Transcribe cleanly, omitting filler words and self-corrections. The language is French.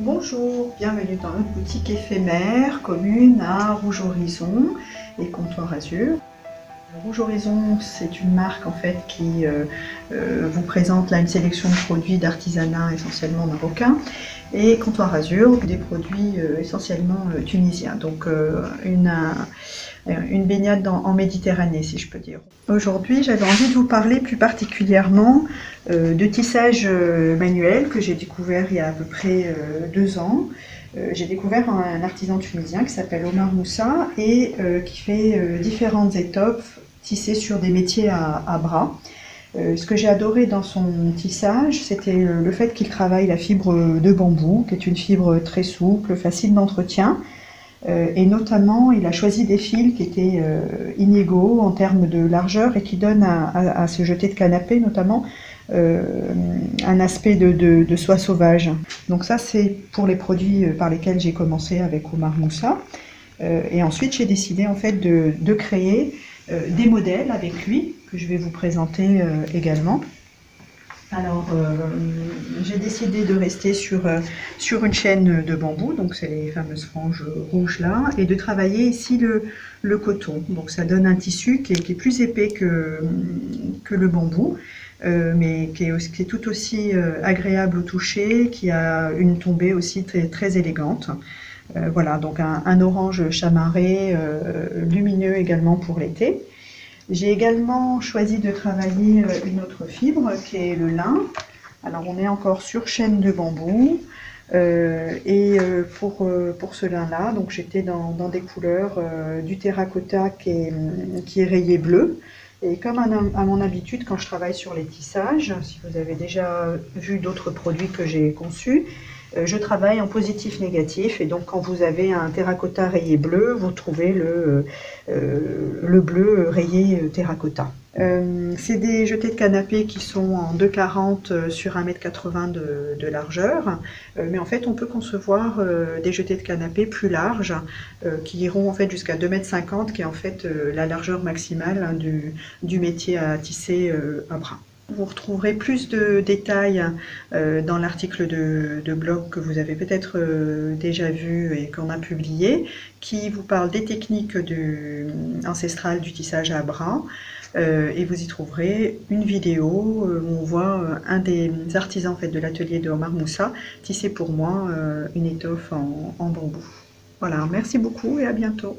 Bonjour, bienvenue dans notre boutique éphémère commune à Rouge Horizon et Comptoir Azur. Rouge Horizon, c'est une marque en fait qui vous présente là une sélection de produits d'artisanat essentiellement marocain, et Comptoir Azur, des produits essentiellement tunisiens. Donc une baignade en Méditerranée, si je peux dire. Aujourd'hui, j'avais envie de vous parler plus particulièrement de tissage manuel que j'ai découvert il y a à peu près 2 ans. J'ai découvert un artisan tunisien qui s'appelle Omar Moussa et qui fait différentes étoffes tissées sur des métiers à bras. Ce que j'ai adoré dans son tissage, c'était le fait qu'il travaille la fibre de bambou, qui est une fibre très souple, facile d'entretien. Et notamment, il a choisi des fils qui étaient inégaux en termes de largeur et qui donnent à ce jeté de canapé notamment un aspect de soie sauvage. Donc ça, c'est pour les produits par lesquels j'ai commencé avec Omar Moussa. Et ensuite, j'ai décidé en fait de créer des modèles avec lui, que je vais vous présenter également. Alors, j'ai décidé de rester sur une chaîne de bambou, donc c'est les fameuses franges rouges là, et de travailler ici le coton. Donc ça donne un tissu qui est plus épais que le bambou, mais qui est tout aussi agréable au toucher, qui a une tombée aussi très élégante. Voilà, donc un orange chamarré, lumineux également pour l'été. J'ai également choisi de travailler une autre fibre qui est le lin. Alors on est encore sur chaîne de bambou pour ce lin-là, donc j'étais dans des couleurs du terracotta qui est rayé bleu. Et comme à mon habitude quand je travaille sur les tissages, si vous avez déjà vu d'autres produits que j'ai conçus, je travaille en positif-négatif, et donc quand vous avez un terracotta rayé bleu, vous trouvez le bleu rayé terracotta. C'est des jetés de canapé qui sont en 2,40 sur 1,80 m de largeur, mais en fait on peut concevoir des jetés de canapé plus larges qui iront en fait jusqu'à 2,50 m, qui est en fait la largeur maximale hein, du métier à tisser à bras. Vous retrouverez plus de détails dans l'article de blog que vous avez peut-être déjà vu et qu'on a publié, qui vous parle des techniques ancestrales du tissage à bras. Et vous y trouverez une vidéo où on voit un des artisans en fait, de l'atelier de Omar Moussa tisser pour moi une étoffe en bambou. Voilà, merci beaucoup et à bientôt.